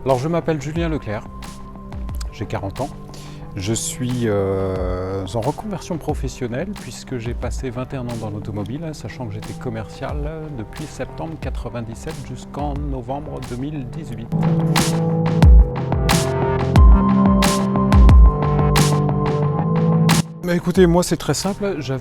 Alors je m'appelle Julien Leclerc, j'ai 40 ans. Je suis en reconversion professionnelle puisque j'ai passé 21 ans dans l'automobile, sachant que j'étais commercial depuis septembre 1997 jusqu'en novembre 2018. Bah écoutez, moi c'est très simple, je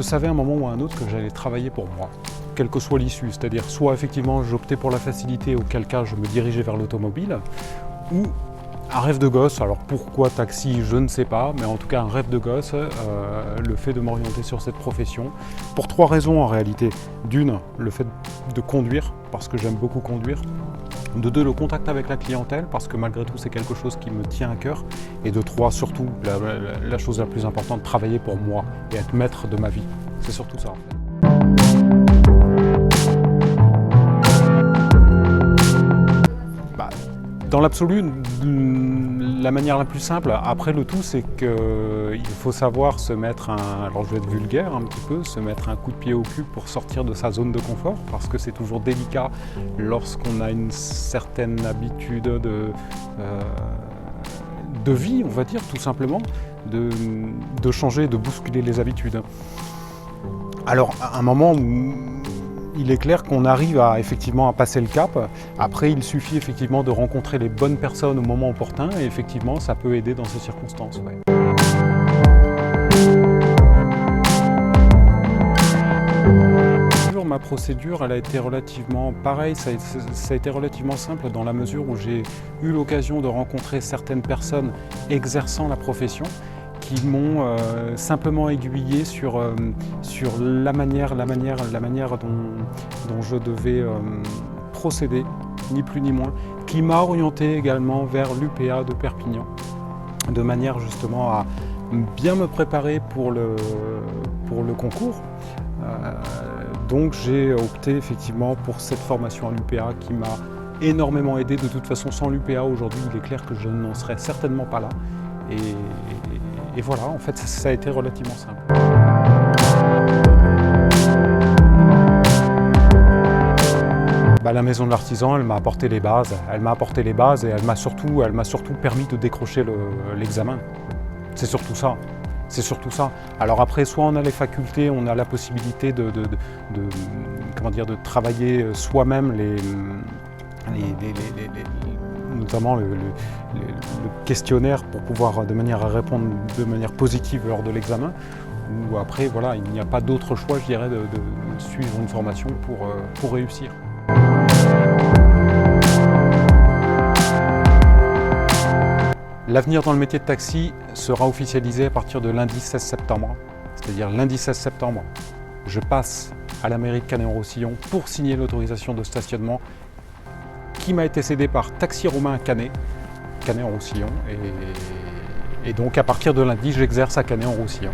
savais à un moment ou à un autre que j'allais travailler pour moi, quelle que soit l'issue, c'est-à-dire soit effectivement j'optais pour la facilité, auquel cas je me dirigeais vers l'automobile, ou un rêve de gosse, alors pourquoi taxi, je ne sais pas, mais en tout cas un rêve de gosse, le fait de m'orienter sur cette profession, pour 3 raisons en réalité. D'une, le fait de conduire, parce que j'aime beaucoup conduire. De 2, le contact avec la clientèle, parce que malgré tout c'est quelque chose qui me tient à cœur. Et de 3, surtout, la chose la plus importante, travailler pour moi et être maître de ma vie. C'est surtout ça en fait. Dans l'absolu, la manière la plus simple, après le tout, c'est qu'il faut savoir se mettre alors je vais être vulgaire un petit peu, se mettre un coup de pied au cul pour sortir de sa zone de confort, parce que c'est toujours délicat lorsqu'on a une certaine habitude de vie, on va dire, tout simplement, de changer, de bousculer les habitudes. Alors, à un moment où il est clair qu'on arrive effectivement à passer le cap. Après, il suffit effectivement de rencontrer les bonnes personnes au moment opportun et effectivement, ça peut aider dans ces circonstances. Ouais. Ma procédure, elle a été relativement pareille, ça a été relativement simple dans la mesure où j'ai eu l'occasion de rencontrer certaines personnes exerçant la profession qui m'ont simplement aiguillé sur la manière dont je devais procéder, ni plus ni moins, qui m'a orienté également vers l'UPA de Perpignan, de manière justement à bien me préparer pour le concours. Donc j'ai opté effectivement pour cette formation à l'UPA qui m'a énormément aidé. De toute façon, sans l'UPA aujourd'hui, il est clair que je n'en serais certainement pas là. Et voilà, en fait, ça a été relativement simple. La maison de l'artisan, elle m'a apporté les bases. Et elle m'a surtout permis de décrocher l'examen. C'est surtout ça. C'est surtout ça. Alors après, soit on a les facultés, on a la possibilité de travailler soi-même notamment le questionnaire pour pouvoir de manière à répondre de manière positive lors de l'examen. Ou après, voilà, il n'y a pas d'autre choix, je dirais, de suivre une formation pour réussir. L'avenir dans le métier de taxi sera officialisé à partir de lundi 16 septembre. C'est-à-dire lundi 16 septembre, je passe à la mairie de Canet-en-Roussillon pour signer l'autorisation de stationnement qui m'a été cédée par Taxi Romain Canet-en-Roussillon. Et donc à partir de lundi, j'exerce à Canet-en-Roussillon.